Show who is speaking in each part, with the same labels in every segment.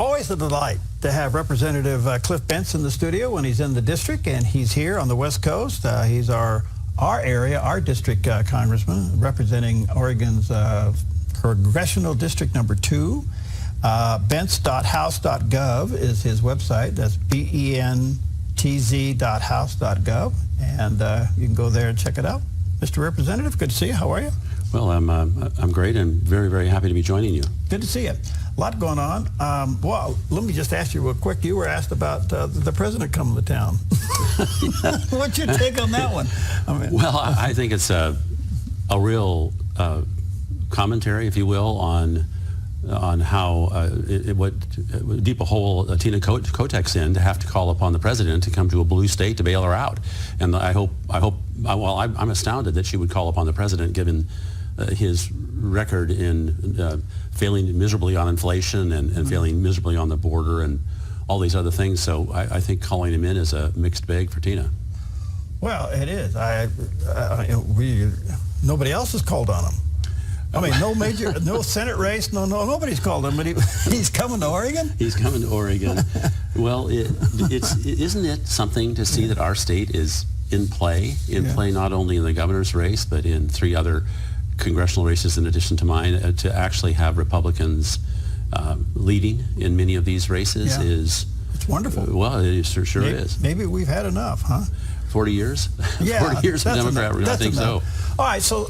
Speaker 1: Always a delight to have Representative Cliff Bentz in the studio when he's in the district, and he's here on the West Coast. He's our area, our district congressman, representing Oregon's Congressional District number 2. Bentz.house.gov is his website. That's bentz.house.gov, and you can go there and check it out. Mr. Representative, good to see you. How are you?
Speaker 2: Well, I'm great and very, very happy to be joining you.
Speaker 1: Good to see you. A lot going on. Well, let me just ask you real quick. You were asked about the president coming to town. What's your take on that one?
Speaker 2: Well, I think it's a real commentary, if you will, on how what deep a hole Tina Kotek's in to have to call upon the president to come to a blue state to bail her out. And I'm astounded that she would call upon the president given his record in failing miserably on inflation and failing miserably on the border and all these other things. So I think calling him in is a mixed bag for Tina.
Speaker 1: Well, it is. Nobody else has called on him. I mean, no Senate race, nobody's called him, but he's coming to Oregon?
Speaker 2: He's coming to Oregon. Well, isn't it something to see that our state is in play not only in the governor's race, but in 3 other congressional races in addition to mine, to actually have Republicans leading in many of these races is...
Speaker 1: It's wonderful.
Speaker 2: Well, it sure is.
Speaker 1: Maybe we've had enough, huh?
Speaker 2: 40 years?
Speaker 1: Yeah,
Speaker 2: 40 years of Democrat, I think so.
Speaker 1: All right, so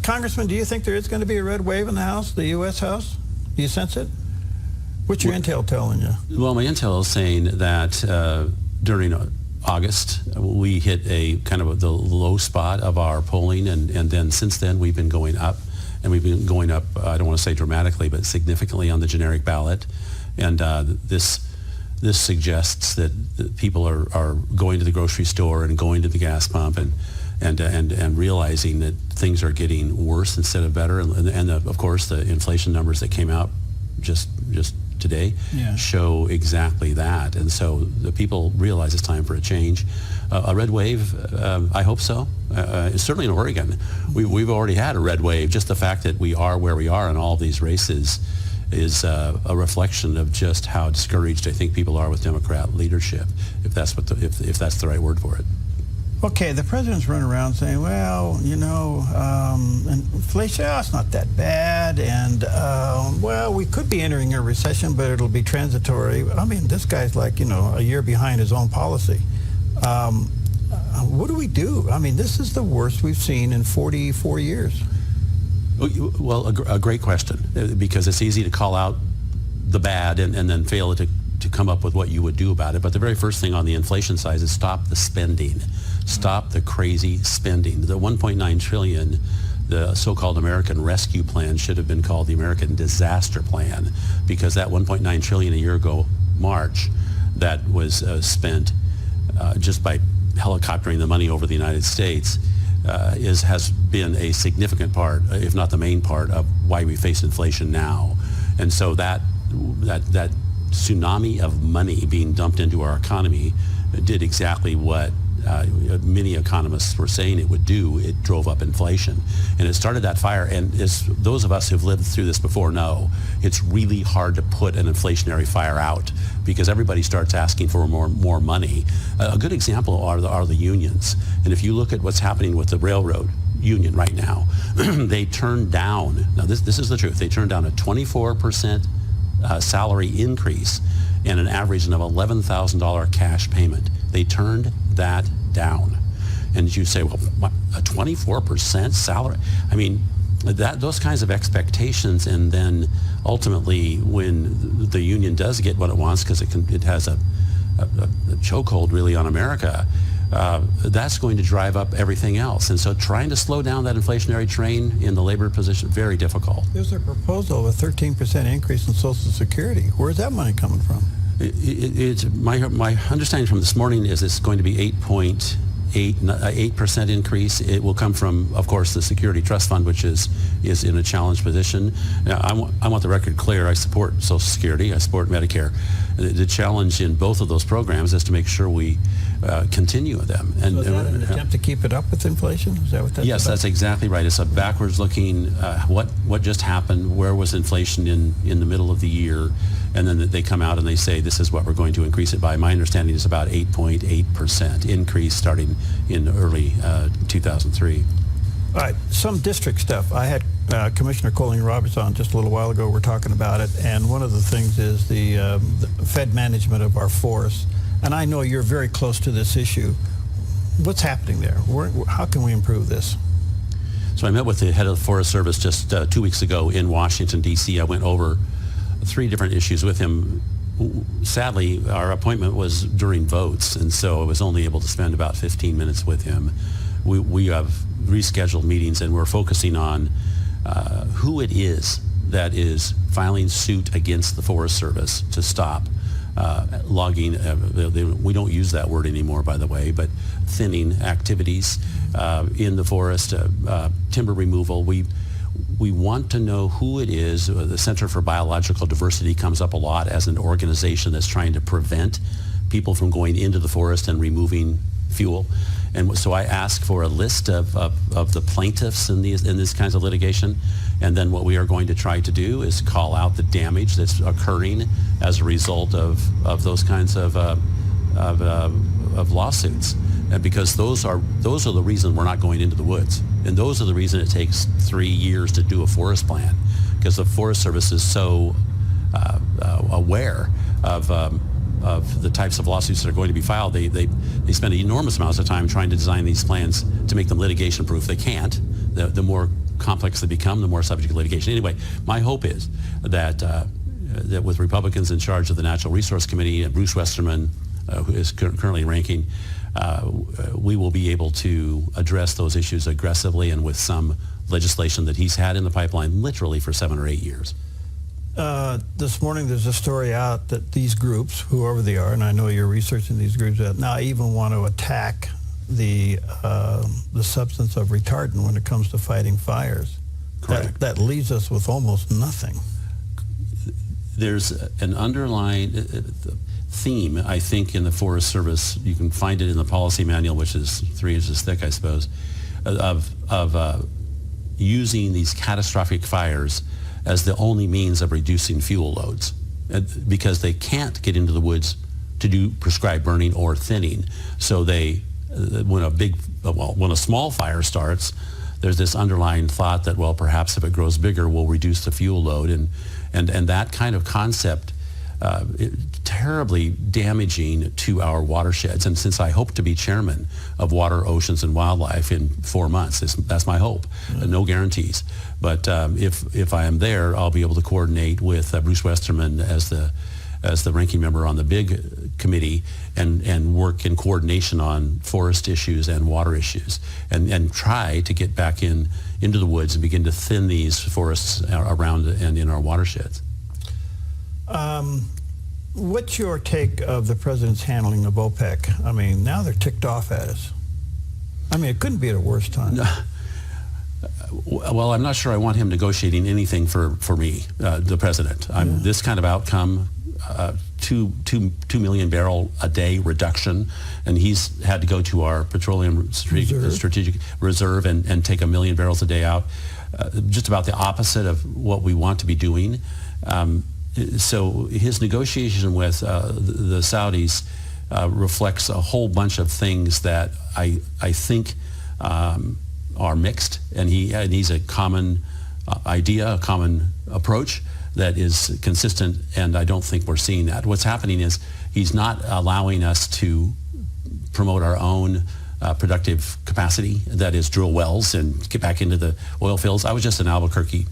Speaker 1: Congressman, do you think there is going to be a red wave in the House, the U.S. House? Do you sense it? What's your intel telling you?
Speaker 2: Well, my intel is saying that during August, we hit a kind of the low spot of our polling, and then since then we've been going up, and we've been going up, I don't want to say dramatically, but significantly on the generic ballot. And this suggests that people are going to the grocery store and going to the gas pump and realizing that things are getting worse instead of better. And of course, the inflation numbers that came out just today show exactly that. And so the people realize it's time for a change. A red wave, I hope so. Certainly in Oregon, we've already had a red wave. Just the fact that we are where we are in all these races is a reflection of just how discouraged I think people are with Democrat leadership, if that's if that's the right word for it.
Speaker 1: Okay, the president's running around saying, well, inflation, it's not that bad, and, well, we could be entering a recession, but it'll be transitory. I mean, this guy's like, a year behind his own policy. What do we do? I mean, this is the worst we've seen in 44 years.
Speaker 2: Well, a great question, because it's easy to call out the bad and then fail to come up with what you would do about it. But the very first thing on the inflation side is stop the spending. Stop the crazy spending. The $1.9 trillion, the so-called American Rescue Plan, should have been called the American Disaster Plan, because that $1.9 trillion a year ago, March, that was spent just by helicoptering the money over the United States, has been a significant part, if not the main part, of why we face inflation now. And so that tsunami of money being dumped into our economy did exactly what many economists were saying it would do. It drove up inflation, and it started that fire. And as those of us who've lived through this before know, it's really hard to put an inflationary fire out because everybody starts asking for more money. A good example are the unions. And if you look at what's happening with the railroad union right now, they turned down, now this is the truth, they turned down a 24% salary increase and an average of $11,000 cash payment. They turned that down. And you say, well, what, a 24% salary? I mean, those kinds of expectations, and then ultimately when the union does get what it wants, because it has a chokehold really on America, that's going to drive up everything else. And so trying to slow down that inflationary train in the labor position, very difficult.
Speaker 1: There's a proposal of a 13% increase in Social Security. Where's that money coming from?
Speaker 2: My understanding from this morning is it's going to be 8% increase. It will come from, of course, the Security Trust Fund, which is in a challenged position. Now, I want the record clear. I support Social Security. I support Medicare. The challenge in both of those programs is to make sure we continue them. And
Speaker 1: so is that an attempt to keep it up with inflation? Is that what that's
Speaker 2: Yes,
Speaker 1: about?
Speaker 2: That's exactly right. It's a backwards looking, what just happened, where was inflation in the middle of the year, and then they come out and they say this is what we're going to increase it by. My understanding is about 8.8% increase starting in early 2003.
Speaker 1: All right, some district stuff. I had Commissioner Colleen Roberts on just a little while ago. We're talking about it, and one of the things is the Fed management of our forests. And I know you're very close to this issue. What's happening there? How can we improve this?
Speaker 2: So I met with the head of the Forest Service just 2 weeks ago in Washington, D.C. I went over 3 different issues with him. Sadly, our appointment was during votes, and so I was only able to spend about 15 minutes with him. We have rescheduled meetings, and we're focusing on who it is that is filing suit against the Forest Service to stop logging. We don't use that word anymore, by the way, but thinning activities in the forest, timber removal. We want to know who it is. The Center for Biological Diversity comes up a lot as an organization that's trying to prevent people from going into the forest and removing fuel. And so I ask for a list of the plaintiffs in this kinds of litigation. And then what we are going to try to do is call out the damage that's occurring as a result of those kinds of lawsuits. And because those are the reason we're not going into the woods. And those are the reason it takes 3 years to do a forest plan, because the Forest Service is so aware of the types of lawsuits that are going to be filed. They spend enormous amounts of time trying to design these plans to make them litigation proof. They can't. The more complex they become, the more subject to litigation. Anyway, my hope is that with Republicans in charge of the Natural Resource Committee and Bruce Westerman, who is currently ranking, we will be able to address those issues aggressively and with some legislation that he's had in the pipeline literally for 7 or 8 years.
Speaker 1: This morning there's a story out that these groups, whoever they are, and I know you're researching these groups, now even want to attack the substance of retardant when it comes to fighting fires.
Speaker 2: Correct.
Speaker 1: That leaves us with almost nothing.
Speaker 2: There's an underlying theme, I think, in the Forest Service. You can find it in the policy manual, which is 3 inches thick, I suppose, of using these catastrophic fires as the only means of reducing fuel loads, because they can't get into the woods to do prescribed burning or thinning. So when a small fire starts, there's this underlying thought that, well, perhaps if it grows bigger, we'll reduce the fuel load, and that kind of concept terribly damaging to our watersheds. And since I hope to be chairman of Water, Oceans, and Wildlife in 4 months, that's my hope. No guarantees. But if I am there, I'll be able to coordinate with Bruce Westerman as the ranking member on the big committee and work in coordination on forest issues and water issues and try to get back into the woods and begin to thin these forests around and in our watersheds.
Speaker 1: What's your take of the president's handling of OPEC? I mean, now they're ticked off at us. I mean, it couldn't be at a worse time.
Speaker 2: Well, I'm not sure I want him negotiating anything for me, the president. This kind of outcome, 2 million barrel a day reduction, and he's had to go to our petroleum strategic reserve and take 1 million barrels a day out. Just about the opposite of what we want to be doing. So his negotiation with the Saudis reflects a whole bunch of things that I think are mixed, and he's a common idea, a common approach that is consistent, and I don't think we're seeing that. What's happening is he's not allowing us to promote our own productive capacity, that is drill wells and get back into the oil fields. I was just in Albuquerque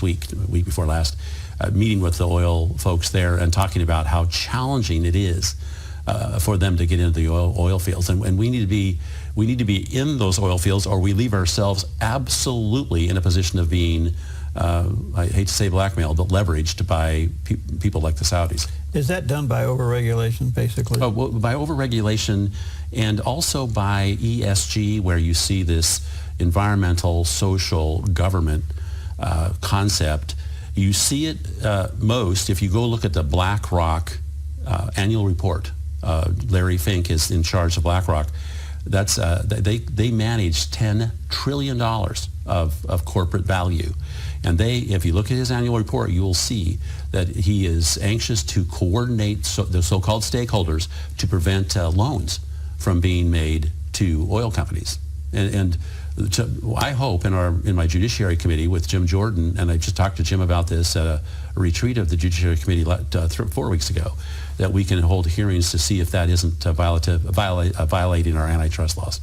Speaker 2: week before last, meeting with the oil folks there and talking about how challenging it is for them to get into the oil fields, and we need to be in those oil fields, or we leave ourselves absolutely in a position of being, I hate to say blackmailed, but leveraged by people like the Saudis.
Speaker 1: Is that done by overregulation, basically?
Speaker 2: Oh, well, by overregulation, and also by ESG, where you see this environmental, social, government concept. You see it most if you go look at the BlackRock annual report. Larry Fink is in charge of BlackRock. That's they manage $10 trillion of corporate value, And if you look at his annual report, you will see that he is anxious to coordinate the so-called stakeholders to prevent loans from being made to oil companies. And I hope in my Judiciary Committee with Jim Jordan, and I just talked to Jim about this at a retreat of the Judiciary Committee 4 weeks ago, that we can hold hearings to see if that isn't violating our antitrust laws.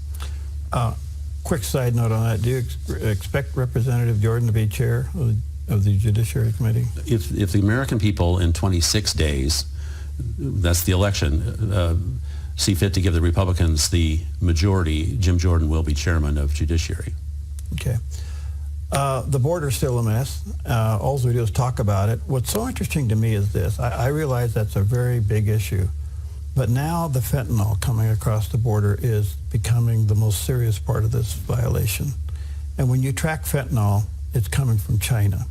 Speaker 1: Quick side note on that. Do you expect Representative Jordan to be chair of the Judiciary Committee?
Speaker 2: If the American people in 26 days, that's the election, see fit to give the Republicans the majority, Jim Jordan will be chairman of Judiciary.
Speaker 1: Okay. The border's still a mess. All we do is talk about it. What's so interesting to me is this. I realize that's a very big issue. But now the fentanyl coming across the border is becoming the most serious part of this violation. And when you track fentanyl, it's coming from China.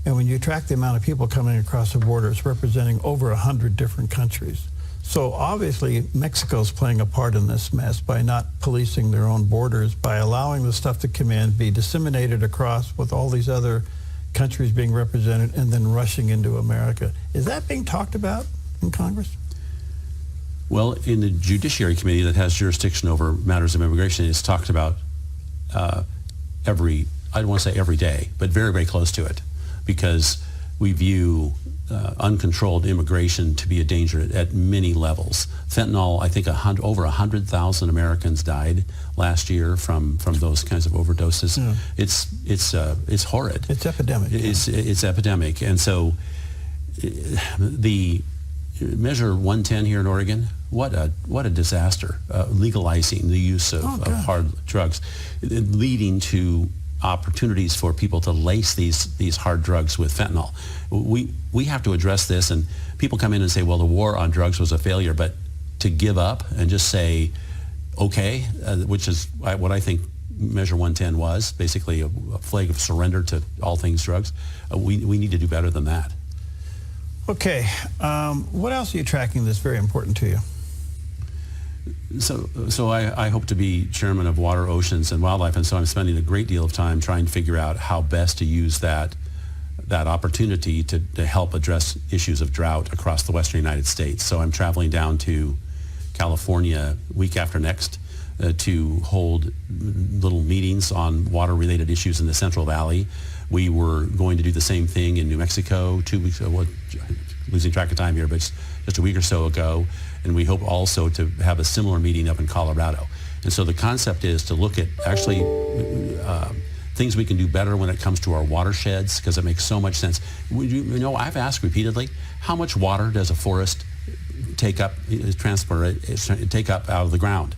Speaker 1: And when you track the amount of people coming across the border, it's representing over 100 different countries. So obviously, Mexico's playing a part in this mess by not policing their own borders, by allowing the stuff to come in, be disseminated across with all these other countries being represented, and then rushing into America. Is that being talked about in Congress?
Speaker 2: Well, in the Judiciary Committee that has jurisdiction over matters of immigration, it's talked about I don't want to say every day, but very, very close to it, because we view uncontrolled immigration to be a danger at many levels. Fentanyl, I think over 100,000 Americans died last year from those kinds of overdoses. Yeah. It's horrid.
Speaker 1: It's epidemic.
Speaker 2: It's epidemic. And so the Measure 110 here in Oregon, what a disaster, legalizing the use of hard drugs, leading to opportunities for people to lace these hard drugs with fentanyl. We have to address this, and people come in and say, well, the war on drugs was a failure, but to give up and just say, okay, which is what I think Measure 110 was, basically a flag of surrender to all things drugs, we need to do better than that.
Speaker 1: Okay, what else are you tracking that's very important to you?
Speaker 2: So I hope to be chairman of Water, Oceans, and Wildlife, and so I'm spending a great deal of time trying to figure out how best to use that opportunity to help address issues of drought across the western United States. So I'm traveling down to California week after next to hold little meetings on water-related issues in the Central Valley. We were going to do the same thing in New Mexico 2 weeks ago, losing track of time here, but just a week or so ago. And we hope also to have a similar meeting up in Colorado. And so the concept is to look at actually things we can do better when it comes to our watersheds, because it makes so much sense. I've asked repeatedly, how much water does a forest take up out of the ground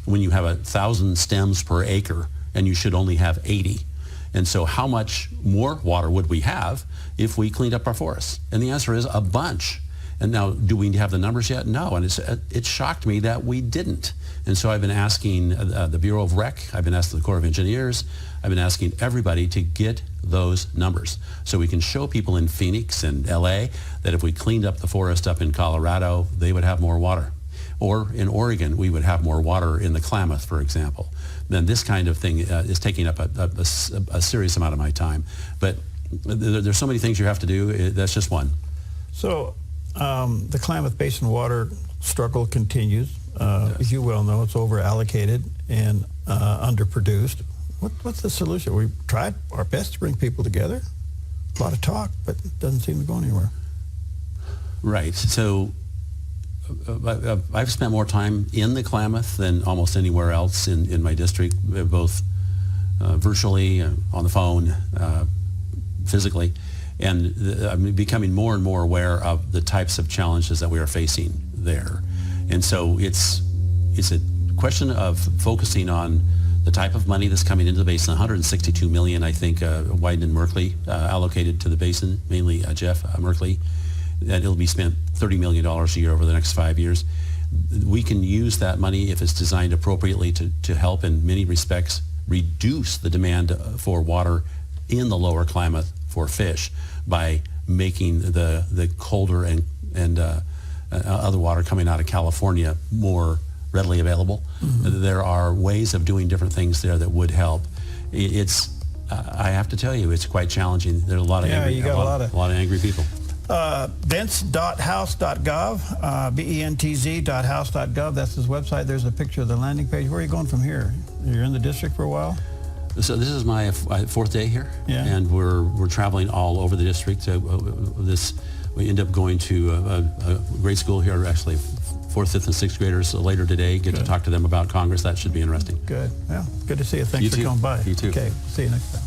Speaker 2: when you have 1,000 stems per acre and you should only have 80? And so how much more water would we have if we cleaned up our forests? And the answer is a bunch. And now, do we have the numbers yet? No, and it shocked me that we didn't. And so I've been asking the Bureau of Rec, I've been asking the Corps of Engineers, I've been asking everybody to get those numbers so we can show people in Phoenix and LA that if we cleaned up the forest up in Colorado, they would have more water. Or in Oregon, we would have more water in the Klamath, for example. Then this kind of thing is taking up a serious amount of my time. But there's so many things you have to do. That's just one.
Speaker 1: So the Klamath Basin water struggle continues. Yes. As you well know, it's over-allocated and underproduced. What's the solution? We've tried our best to bring people together. A lot of talk, but it doesn't seem to go anywhere.
Speaker 2: Right. So I've spent more time in the Klamath than almost anywhere else in my district, both virtually, on the phone, physically. And I'm becoming more and more aware of the types of challenges that we are facing there. And so it's a question of focusing on the type of money that's coming into the basin. $162 million, I think, Wyden and Merkley allocated to the basin, mainly Jeff Merkley. That it'll be spent $30 million a year over the next 5 years. We can use that money if it's designed appropriately to help in many respects reduce the demand for water in the lower Klamath for fish by making the colder and other water coming out of California more readily available. Mm-hmm. There are ways of doing different things there that would help. It's I have to tell you, it's quite challenging. There are a lot of angry,
Speaker 1: you got a lot of
Speaker 2: angry people.
Speaker 1: Bentz.house.gov, bentz.house.gov. That's his website. There's a picture of the landing page. Where are you going from here? You're in the district for a while?
Speaker 2: So this is my fourth day here,
Speaker 1: and
Speaker 2: we're traveling all over the district. We end up going to a grade school here, actually 4th, 5th, and 6th graders later today. Get to talk to them about Congress. That should be interesting.
Speaker 1: Good. Well, good to see you. Thanks
Speaker 2: You
Speaker 1: for
Speaker 2: too.
Speaker 1: coming by.
Speaker 2: You too.
Speaker 1: Okay. See you next time.